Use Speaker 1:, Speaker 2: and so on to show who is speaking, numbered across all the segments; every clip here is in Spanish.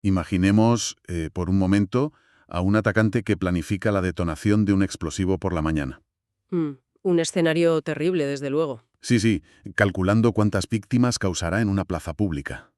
Speaker 1: Imaginemos, por un momento, a un atacante que planifica la detonación de un explosivo por la mañana.
Speaker 2: Mm, un escenario terrible, desde luego.
Speaker 1: Sí, calculando cuántas víctimas causará en una plaza pública.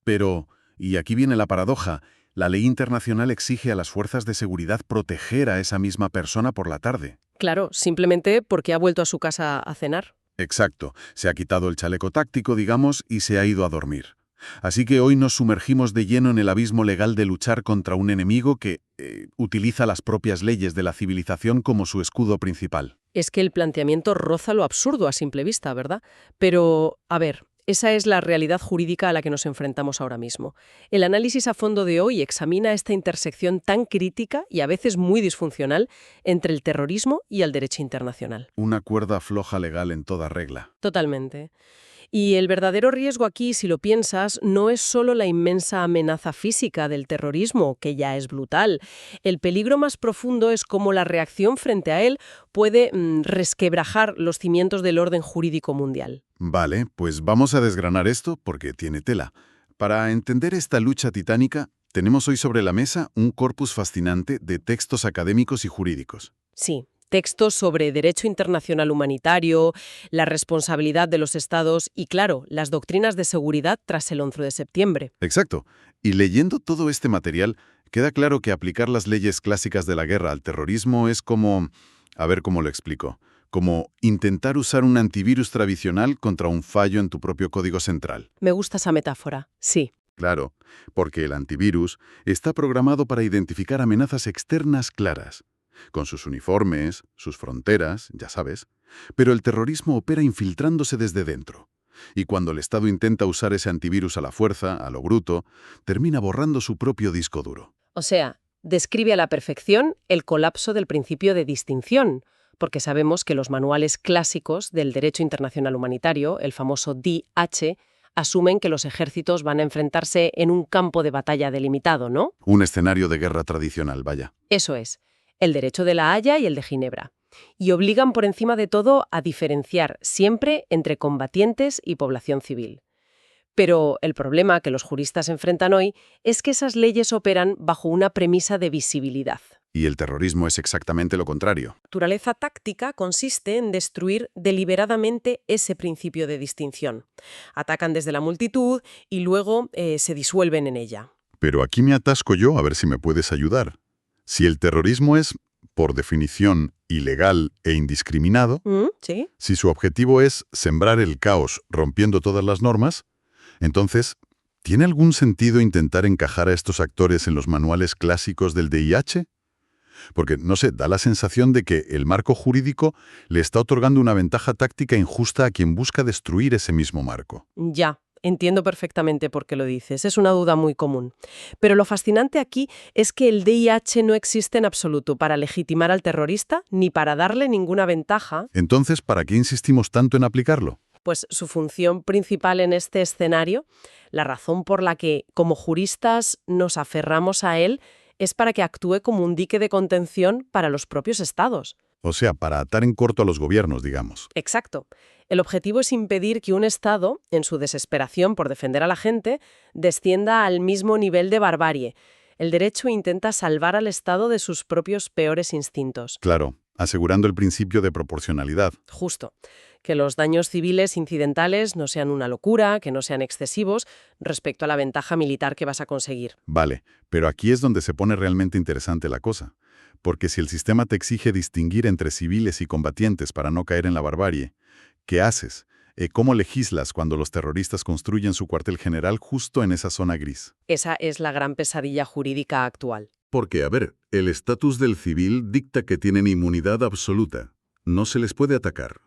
Speaker 1: Pero, y aquí viene la paradoja, la ley internacional exige a las fuerzas de seguridad proteger a esa misma persona por la tarde.
Speaker 2: Claro, simplemente porque ha vuelto a su casa a cenar.
Speaker 1: Exacto, se ha quitado el chaleco táctico, digamos, y se ha ido a dormir. Así que hoy nos sumergimos de lleno en el abismo legal de luchar contra un enemigo que utiliza las propias leyes de la civilización como su escudo principal.
Speaker 2: Es que el planteamiento roza lo absurdo a simple vista, ¿verdad? Pero, a ver, esa es la realidad jurídica a la que nos enfrentamos ahora mismo. El análisis a fondo de hoy examina esta intersección tan crítica y a veces muy disfuncional entre el terrorismo y el derecho internacional.
Speaker 1: Una cuerda floja legal en toda regla.
Speaker 2: Totalmente. Y el verdadero riesgo aquí, si lo piensas, no es solo la inmensa amenaza física del terrorismo, que ya es brutal. El peligro más profundo es cómo la reacción frente a él puede resquebrajar los cimientos del orden jurídico mundial.
Speaker 1: Vale, pues vamos a desgranar esto porque tiene tela. Para entender esta lucha titánica, tenemos hoy sobre la mesa un corpus fascinante de textos académicos y jurídicos.
Speaker 2: Sí. Textos sobre derecho internacional humanitario, la responsabilidad de los estados y, claro, las doctrinas de seguridad tras el 11 de septiembre.
Speaker 1: Exacto. Y leyendo todo este material, queda claro que aplicar las leyes clásicas de la guerra al terrorismo es como... A ver cómo lo explico. Como intentar usar un antivirus tradicional contra un fallo en tu propio código central.
Speaker 2: Me gusta esa metáfora, sí.
Speaker 1: Claro, porque el antivirus está programado para identificar amenazas externas claras, con sus uniformes, sus fronteras, ya sabes, pero el terrorismo opera infiltrándose desde dentro. Y cuando el Estado intenta usar ese antivirus a la fuerza, a lo bruto, termina borrando su propio disco duro.
Speaker 2: O sea, describe a la perfección el colapso del principio de distinción, porque sabemos que los manuales clásicos del derecho internacional humanitario, el famoso DH, asumen que los ejércitos van a enfrentarse en un campo de batalla delimitado, ¿no?
Speaker 1: Un escenario de guerra tradicional, vaya.
Speaker 2: Eso es, el derecho de la Haya y el de Ginebra. Y obligan por encima de todo a diferenciar siempre entre combatientes y población civil. Pero el problema que los juristas enfrentan hoy es que esas leyes operan bajo una premisa de visibilidad.
Speaker 1: Y el terrorismo es exactamente lo contrario.
Speaker 2: La naturaleza táctica consiste en destruir deliberadamente ese principio de distinción. Atacan desde la multitud y luego se disuelven en ella.
Speaker 1: Pero aquí me atasco yo a ver si me puedes ayudar. Si el terrorismo es, por definición, ilegal e indiscriminado,
Speaker 2: ¿Sí?
Speaker 1: si su objetivo es sembrar el caos rompiendo todas las normas, entonces, ¿tiene algún sentido intentar encajar a estos actores en los manuales clásicos del DIH? Porque, no sé, da la sensación de que el marco jurídico le está otorgando una ventaja táctica injusta a quien busca destruir ese mismo marco.
Speaker 2: Ya. Entiendo perfectamente por qué lo dices, es una duda muy común. Pero lo fascinante aquí es que el DIH no existe en absoluto para legitimar al terrorista ni para darle ninguna ventaja.
Speaker 1: Entonces, ¿para qué insistimos tanto en aplicarlo?
Speaker 2: Pues su función principal en este escenario, la razón por la que como juristas nos aferramos a él, es para que actúe como un dique de contención para los propios estados.
Speaker 1: O sea, para atar en corto a los gobiernos, digamos.
Speaker 2: Exacto. El objetivo es impedir que un Estado, en su desesperación por defender a la gente, descienda al mismo nivel de barbarie. El derecho intenta salvar al Estado de sus propios peores instintos.
Speaker 1: Claro, asegurando el principio de proporcionalidad.
Speaker 2: Justo. Que los daños civiles incidentales no sean una locura, que no sean excesivos respecto a la ventaja militar que vas a conseguir.
Speaker 1: Vale, pero aquí es donde se pone realmente interesante la cosa. Porque si el sistema te exige distinguir entre civiles y combatientes para no caer en la barbarie, ¿qué haces? ¿Cómo legislas cuando los terroristas construyen su cuartel general justo en esa zona gris?
Speaker 2: Esa es la gran pesadilla jurídica actual.
Speaker 1: Porque, a ver, el estatus del civil dicta que tienen inmunidad absoluta. No se les puede atacar.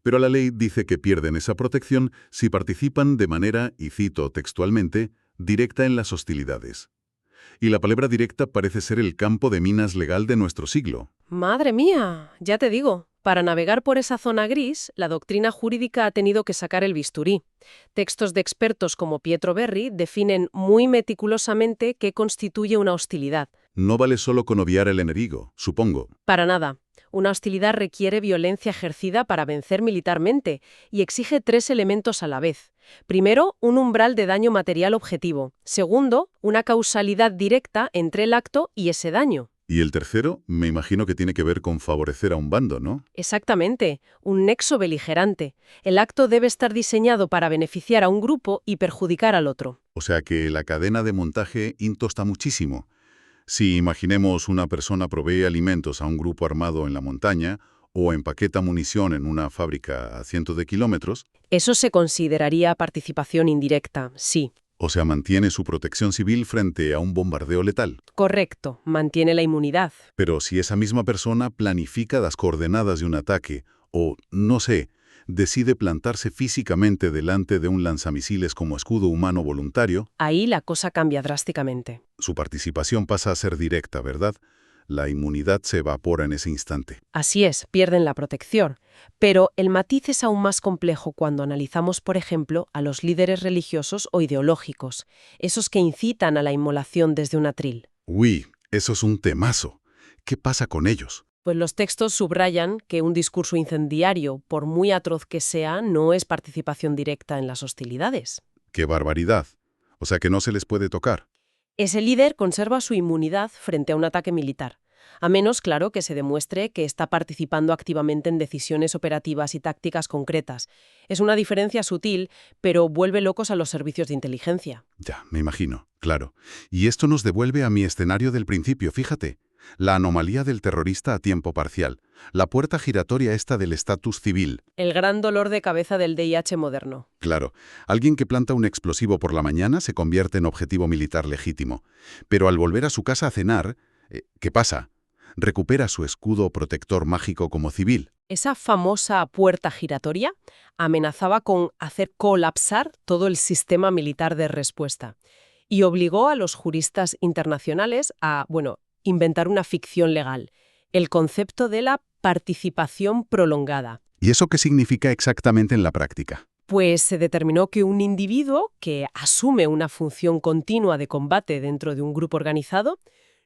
Speaker 1: Pero la ley dice que pierden esa protección si participan de manera, y cito textualmente, directa en las hostilidades. Y la palabra directa parece ser el campo de minas legal de nuestro siglo.
Speaker 2: ¡Madre mía! Ya te digo, para navegar por esa zona gris, la doctrina jurídica ha tenido que sacar el bisturí. Textos de expertos como Pietro Berri definen muy meticulosamente qué constituye una hostilidad.
Speaker 1: No vale solo con obviar el enemigo, supongo.
Speaker 2: Para nada. Una hostilidad requiere violencia ejercida para vencer militarmente y exige 3 elementos a la vez: Primero, un umbral de daño material objetivo. Segundo, una causalidad directa entre el acto y ese daño.
Speaker 1: Y el tercero, me imagino que tiene que ver con favorecer a un bando, ¿no?
Speaker 2: Exactamente, un nexo beligerante. El acto debe estar diseñado para beneficiar a un grupo y perjudicar al otro.
Speaker 1: O sea que la cadena de montaje intosta muchísimo. Si imaginemos una persona provee alimentos a un grupo armado en la montaña o empaqueta munición en una fábrica a cientos de kilómetros,
Speaker 2: Eso se consideraría participación indirecta, sí.
Speaker 1: o sea, mantiene su protección civil frente a un bombardeo letal.
Speaker 2: Correcto, mantiene la inmunidad.
Speaker 1: Pero si esa misma persona planifica las coordenadas de un ataque o, no sé, decide plantarse físicamente delante de un lanzamisiles como escudo humano voluntario,
Speaker 2: Ahí la cosa cambia drásticamente.
Speaker 1: su participación pasa a ser directa, ¿verdad? La inmunidad se evapora en ese instante.
Speaker 2: Así es, pierden la protección. Pero el matiz es aún más complejo cuando analizamos, por ejemplo, a los líderes religiosos o ideológicos, esos que incitan a la inmolación desde un atril.
Speaker 1: Uy, eso es un temazo. ¿Qué pasa con ellos?
Speaker 2: Pues los textos subrayan que un discurso incendiario, por muy atroz que sea, no es participación directa en las hostilidades.
Speaker 1: ¡Qué barbaridad! O sea que no se les puede tocar.
Speaker 2: Ese líder conserva su inmunidad frente a un ataque militar, a menos, claro, que se demuestre que está participando activamente en decisiones operativas y tácticas concretas. Es una diferencia sutil, pero vuelve locos a los servicios de inteligencia.
Speaker 1: Ya, me imagino, claro. Y esto nos devuelve a mi escenario del principio, fíjate. La anomalía del terrorista a tiempo parcial. La puerta giratoria esta del estatus civil.
Speaker 2: El gran dolor de cabeza del DIH moderno.
Speaker 1: Claro, alguien que planta un explosivo por la mañana se convierte en objetivo militar legítimo. Pero al volver a su casa a cenar, ¿qué pasa? Recupera su escudo protector mágico como civil.
Speaker 2: Esa famosa puerta giratoria amenazaba con hacer colapsar todo el sistema militar de respuesta y obligó a los juristas internacionales a, inventar una ficción legal, el concepto de la participación prolongada.
Speaker 1: ¿Y eso qué significa exactamente en la práctica?
Speaker 2: Pues se determinó que un individuo que asume una función continua de combate dentro de un grupo organizado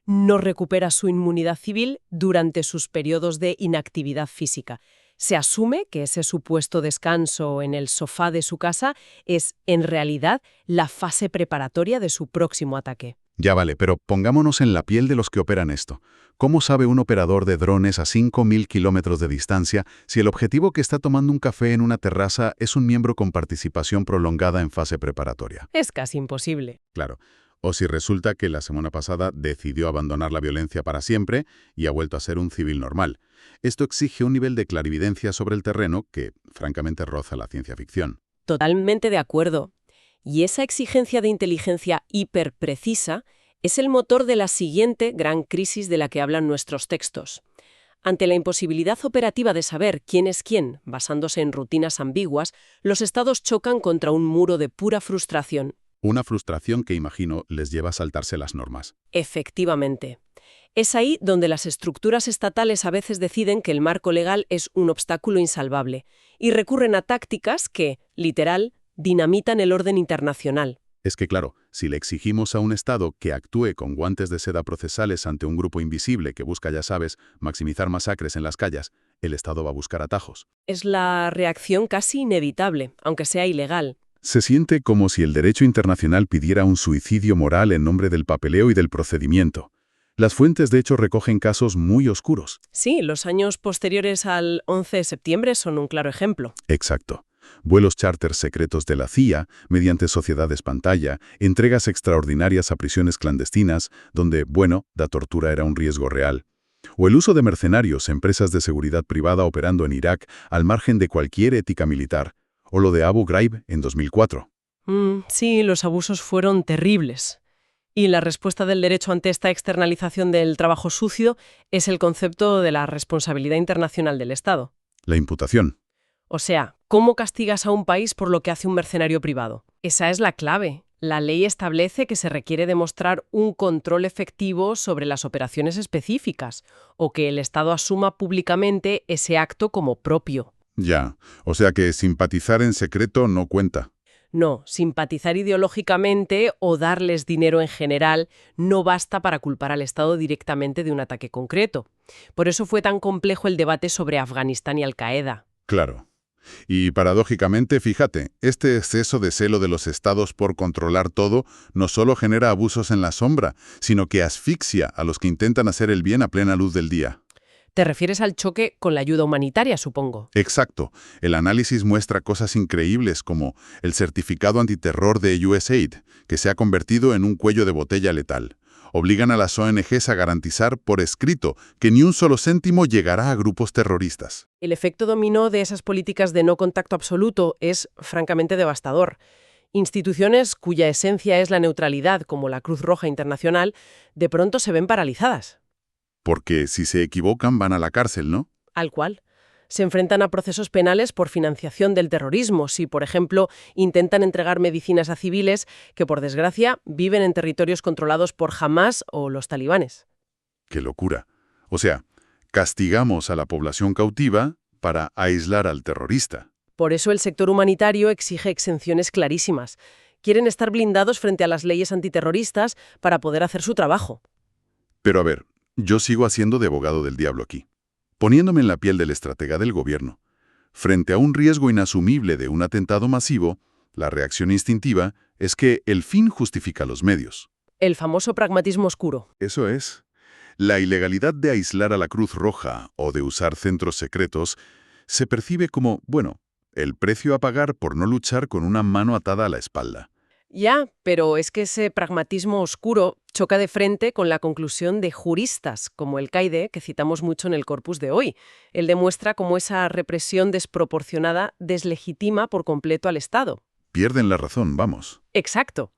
Speaker 2: no recupera su inmunidad civil durante sus periodos de inactividad física. Se asume que ese supuesto descanso en el sofá de su casa es, en realidad, la fase preparatoria de su próximo ataque.
Speaker 1: Ya vale, pero pongámonos en la piel de los que operan esto. ¿Cómo sabe un operador de drones a 5.000 kilómetros de distancia si el objetivo que está tomando un café en una terraza es un miembro con participación prolongada en fase preparatoria?
Speaker 2: Es casi imposible.
Speaker 1: Claro. O si resulta que la semana pasada decidió abandonar la violencia para siempre y ha vuelto a ser un civil normal. Esto exige un nivel de clarividencia sobre el terreno que, francamente, roza la ciencia ficción.
Speaker 2: Totalmente de acuerdo. Y esa exigencia de inteligencia hiperprecisa es el motor de la siguiente gran crisis de la que hablan nuestros textos. Ante la imposibilidad operativa de saber quién es quién, basándose en rutinas ambiguas, los estados chocan contra un muro de pura frustración.
Speaker 1: Una frustración que, imagino, les lleva a saltarse las normas.
Speaker 2: Efectivamente. Es ahí donde las estructuras estatales a veces deciden que el marco legal es un obstáculo insalvable y recurren a tácticas que, literal, dinamitan el orden internacional.
Speaker 1: Es que, claro, si le exigimos a un Estado que actúe con guantes de seda procesales ante un grupo invisible que busca, ya sabes, maximizar masacres en las calles, el Estado va a buscar atajos.
Speaker 2: Es la reacción casi inevitable, aunque sea ilegal.
Speaker 1: Se siente como si el derecho internacional pidiera un suicidio moral en nombre del papeleo y del procedimiento. Las fuentes, de hecho, recogen casos muy oscuros.
Speaker 2: Sí, los años posteriores al 11 de septiembre son un claro ejemplo.
Speaker 1: Exacto. Vuelos charters secretos de la CIA, mediante sociedades pantalla, entregas extraordinarias a prisiones clandestinas, donde, la tortura era un riesgo real. O el uso de mercenarios, empresas de seguridad privada operando en Irak al margen de cualquier ética militar. O lo de Abu Ghraib en 2004.
Speaker 2: Sí, los abusos fueron terribles. Y la respuesta del derecho ante esta externalización del trabajo sucio es el concepto de la responsabilidad internacional del Estado.
Speaker 1: La imputación.
Speaker 2: O sea, ¿cómo castigas a un país por lo que hace un mercenario privado? Esa es la clave. La ley establece que se requiere demostrar un control efectivo sobre las operaciones específicas o que el Estado asuma públicamente ese acto como propio.
Speaker 1: Ya, o sea que simpatizar en secreto no cuenta.
Speaker 2: No, simpatizar ideológicamente o darles dinero en general no basta para culpar al Estado directamente de un ataque concreto. Por eso fue tan complejo el debate sobre Afganistán y Al-Qaeda.
Speaker 1: Claro. Y paradójicamente, fíjate, este exceso de celo de los estados por controlar todo no solo genera abusos en la sombra, sino que asfixia a los que intentan hacer el bien a plena luz del día.
Speaker 2: Te refieres al choque con la ayuda humanitaria, supongo.
Speaker 1: Exacto. El análisis muestra cosas increíbles como el certificado antiterror de USAID, que se ha convertido en un cuello de botella letal. Obligan a las ONGs a garantizar por escrito que ni un solo céntimo llegará a grupos terroristas.
Speaker 2: El efecto dominó de esas políticas de no contacto absoluto es francamente devastador. Instituciones cuya esencia es la neutralidad, como la Cruz Roja Internacional, de pronto se ven paralizadas.
Speaker 1: Porque si se equivocan van a la cárcel, ¿no?
Speaker 2: Al cual. Se enfrentan a procesos penales por financiación del terrorismo, si, por ejemplo, intentan entregar medicinas a civiles que, por desgracia, viven en territorios controlados por Hamás o los talibanes.
Speaker 1: ¡Qué locura! O sea, castigamos a la población cautiva para aislar al terrorista.
Speaker 2: Por eso el sector humanitario exige exenciones clarísimas. Quieren estar blindados frente a las leyes antiterroristas para poder hacer su trabajo.
Speaker 1: Pero a ver, yo sigo haciendo de abogado del diablo aquí, poniéndome en la piel del estratega del gobierno. Frente a un riesgo inasumible de un atentado masivo, la reacción instintiva es que el fin justifica los medios.
Speaker 2: El famoso pragmatismo oscuro.
Speaker 1: Eso es. La ilegalidad de aislar a la Cruz Roja o de usar centros secretos se percibe como, bueno, el precio a pagar por no luchar con una mano atada a la espalda.
Speaker 2: Ya, pero es que ese pragmatismo oscuro choca de frente con la conclusión de juristas, como el Caide, que citamos mucho en el corpus de hoy. Él demuestra cómo esa represión desproporcionada deslegitima por completo al Estado.
Speaker 1: Pierden la razón, vamos.
Speaker 2: Exacto.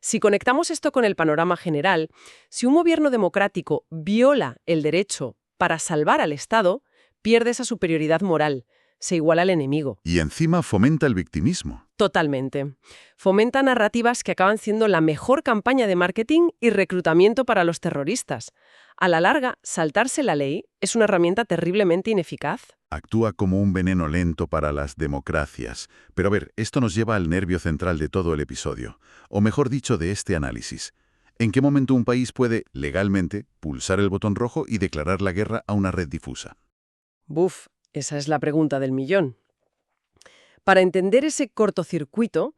Speaker 2: Si conectamos esto con el panorama general, si un gobierno democrático viola el derecho para salvar al Estado, pierde esa superioridad moral, se iguala al enemigo.
Speaker 1: Y encima fomenta el victimismo.
Speaker 2: Totalmente. Fomenta narrativas que acaban siendo la mejor campaña de marketing y reclutamiento para los terroristas. A la larga, saltarse la ley es una herramienta terriblemente ineficaz.
Speaker 1: Actúa como un veneno lento para las democracias. Pero a ver, esto nos lleva al nervio central de todo el episodio, o mejor dicho, de este análisis. ¿En qué momento un país puede, legalmente, pulsar el botón rojo y declarar la guerra a una red difusa?
Speaker 2: Buf, esa es la pregunta del millón. Para entender ese cortocircuito,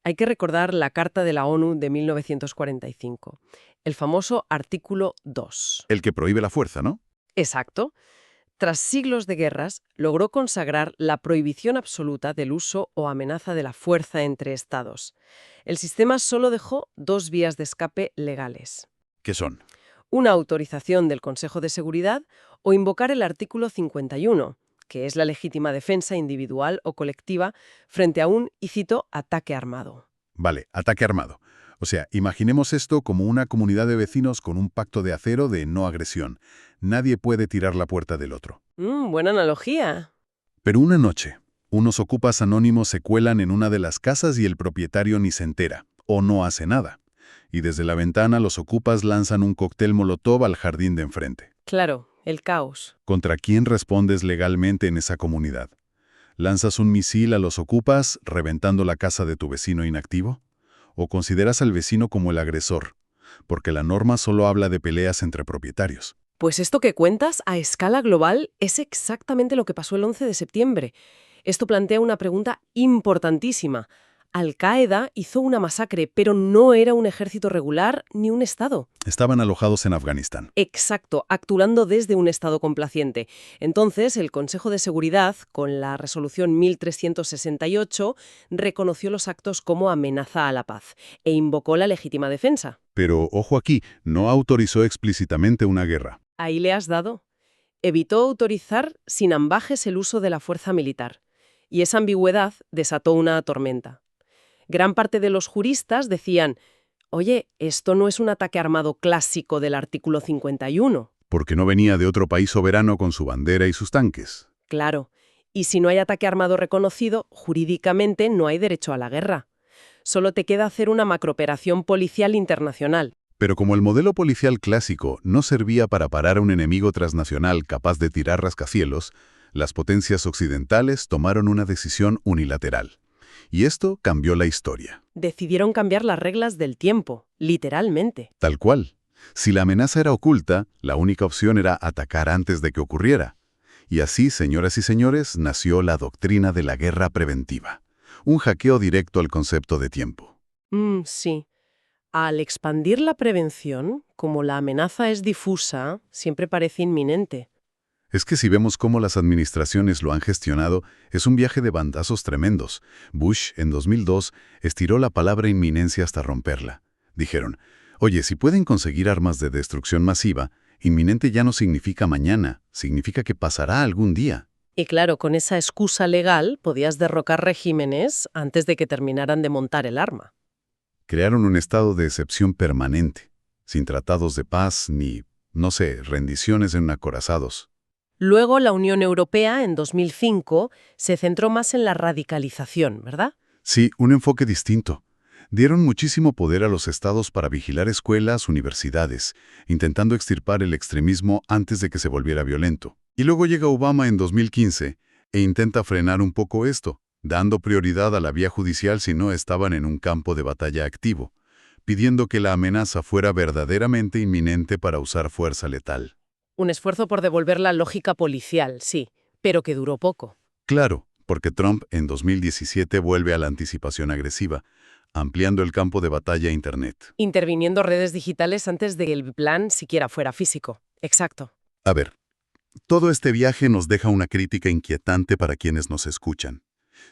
Speaker 2: hay que recordar la Carta de la ONU de 1945, el famoso artículo 2.
Speaker 1: El que prohíbe la fuerza, ¿no?
Speaker 2: Exacto. Tras siglos de guerras, logró consagrar la prohibición absoluta del uso o amenaza de la fuerza entre estados. El sistema solo dejó dos vías de escape legales.
Speaker 1: ¿Qué son?
Speaker 2: Una autorización del Consejo de Seguridad o invocar el artículo 51, que es la legítima defensa individual o colectiva frente a un, y cito, ataque armado.
Speaker 1: Vale, ataque armado. O sea, imaginemos esto como una comunidad de vecinos con un pacto de acero de no agresión. Nadie puede tirar la puerta del otro.
Speaker 2: Buena analogía.
Speaker 1: Pero una noche, unos ocupas anónimos se cuelan en una de las casas y el propietario ni se entera, o no hace nada. Y desde la ventana los ocupas lanzan un cóctel molotov al jardín de enfrente.
Speaker 2: Claro, el caos.
Speaker 1: ¿Contra quién respondes legalmente en esa comunidad? ¿Lanzas un misil a los ocupas, reventando la casa de tu vecino inactivo? ¿O consideras al vecino como el agresor? Porque la norma solo habla de peleas entre propietarios.
Speaker 2: Pues esto que cuentas a escala global es exactamente lo que pasó el 11 de septiembre. Esto plantea una pregunta importantísima. Al-Qaeda hizo una masacre, pero no era un ejército regular ni un Estado.
Speaker 1: Estaban alojados en Afganistán.
Speaker 2: Exacto, actuando desde un Estado complaciente. Entonces, el Consejo de Seguridad, con la resolución 1368, reconoció los actos como amenaza a la paz e invocó la legítima defensa.
Speaker 1: Pero, ojo aquí, no autorizó explícitamente una guerra.
Speaker 2: Ahí le has dado. Evitó autorizar sin ambajes el uso de la fuerza militar. Y esa ambigüedad desató una tormenta. Gran parte de los juristas decían, oye, esto no es un ataque armado clásico del artículo 51.
Speaker 1: Porque no venía de otro país soberano con su bandera y sus tanques.
Speaker 2: Claro, y si no hay ataque armado reconocido, jurídicamente no hay derecho a la guerra. Solo te queda hacer una macrooperación policial internacional.
Speaker 1: Pero como el modelo policial clásico no servía para parar a un enemigo transnacional capaz de tirar rascacielos, las potencias occidentales tomaron una decisión unilateral. Y esto cambió la historia.
Speaker 2: Decidieron cambiar las reglas del tiempo, literalmente.
Speaker 1: Tal cual. Si la amenaza era oculta, la única opción era atacar antes de que ocurriera. Y así, señoras y señores, nació la doctrina de la guerra preventiva. Un hackeo directo al concepto de tiempo.
Speaker 2: Sí. Al expandir la prevención, como la amenaza es difusa, siempre parece inminente.
Speaker 1: Es que si vemos cómo las administraciones lo han gestionado, es un viaje de bandazos tremendos. Bush, en 2002, estiró la palabra inminencia hasta romperla. Dijeron, oye, si pueden conseguir armas de destrucción masiva, inminente ya no significa mañana, significa que pasará algún día.
Speaker 2: Y claro, con esa excusa legal podías derrocar regímenes antes de que terminaran de montar el arma.
Speaker 1: Crearon un estado de excepción permanente, sin tratados de paz ni, no sé, rendiciones en acorazados.
Speaker 2: Luego, la Unión Europea, en 2005, se centró más en la radicalización, ¿verdad?
Speaker 1: Sí, un enfoque distinto. Dieron muchísimo poder a los estados para vigilar escuelas, universidades, intentando extirpar el extremismo antes de que se volviera violento. Y luego llega Obama en 2015 e intenta frenar un poco esto, dando prioridad a la vía judicial si no estaban en un campo de batalla activo, pidiendo que la amenaza fuera verdaderamente inminente para usar fuerza letal.
Speaker 2: Un esfuerzo por devolver la lógica policial, sí, pero que duró poco.
Speaker 1: Claro, porque Trump en 2017 vuelve a la anticipación agresiva, ampliando el campo de batalla a Internet.
Speaker 2: Interviniendo redes digitales antes de que el plan siquiera fuera físico. Exacto.
Speaker 1: A ver, todo este viaje nos deja una crítica inquietante para quienes nos escuchan.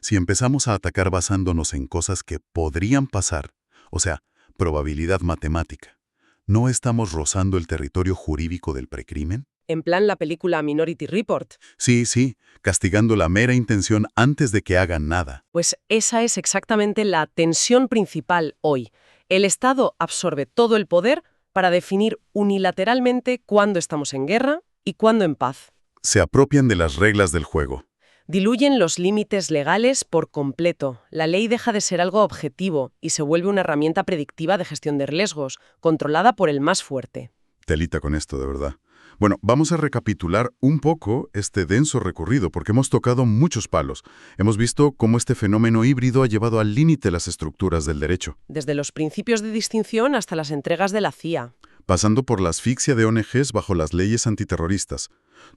Speaker 1: Si empezamos a atacar basándonos en cosas que podrían pasar, o sea, probabilidad matemática, ¿no estamos rozando el territorio jurídico del precrimen?
Speaker 2: En plan la película Minority Report.
Speaker 1: Sí, castigando la mera intención antes de que hagan nada.
Speaker 2: Pues esa es exactamente la tensión principal hoy. El Estado absorbe todo el poder para definir unilateralmente cuándo estamos en guerra y cuándo en paz.
Speaker 1: Se apropian de las reglas del juego.
Speaker 2: Diluyen los límites legales por completo. La ley deja de ser algo objetivo y se vuelve una herramienta predictiva de gestión de riesgos, controlada por el más fuerte.
Speaker 1: Telita con esto, de verdad. Bueno, vamos a recapitular un poco este denso recorrido, porque hemos tocado muchos palos. Hemos visto cómo este fenómeno híbrido ha llevado al límite las estructuras del derecho,
Speaker 2: Desde los principios de distinción hasta las entregas de la CIA.
Speaker 1: pasando por la asfixia de ONGs bajo las leyes antiterroristas.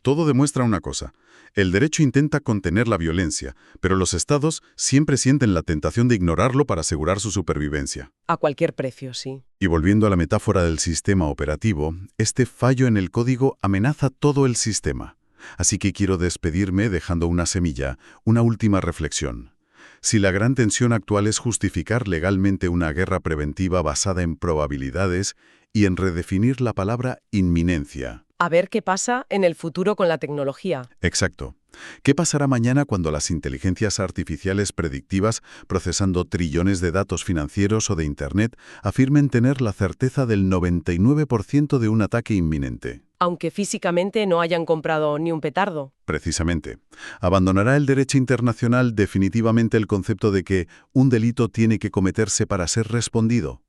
Speaker 1: Todo demuestra una cosa. El derecho intenta contener la violencia, pero los estados siempre sienten la tentación de ignorarlo para asegurar su supervivencia.
Speaker 2: A cualquier precio, sí.
Speaker 1: Y volviendo a la metáfora del sistema operativo, este fallo en el código amenaza todo el sistema. Así que quiero despedirme dejando una semilla, una última reflexión. Si la gran tensión actual es justificar legalmente una guerra preventiva basada en probabilidades y en redefinir la palabra inminencia.
Speaker 2: A ver qué pasa en el futuro con la tecnología.
Speaker 1: Exacto. ¿Qué pasará mañana cuando las inteligencias artificiales predictivas, procesando trillones de datos financieros o de Internet, afirmen tener la certeza del 99% de un ataque inminente?
Speaker 2: Aunque físicamente no hayan comprado ni un petardo.
Speaker 1: Precisamente. ¿Abandonará el derecho internacional definitivamente el concepto de que un delito tiene que cometerse para ser respondido?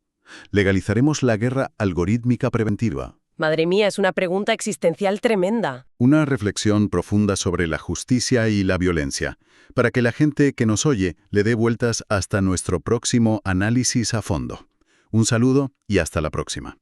Speaker 1: ¿Legalizaremos la guerra algorítmica preventiva?
Speaker 2: Madre mía, es una pregunta existencial tremenda.
Speaker 1: Una reflexión profunda sobre la justicia y la violencia, para que la gente que nos oye le dé vueltas hasta nuestro próximo análisis a fondo. Un saludo y hasta la próxima.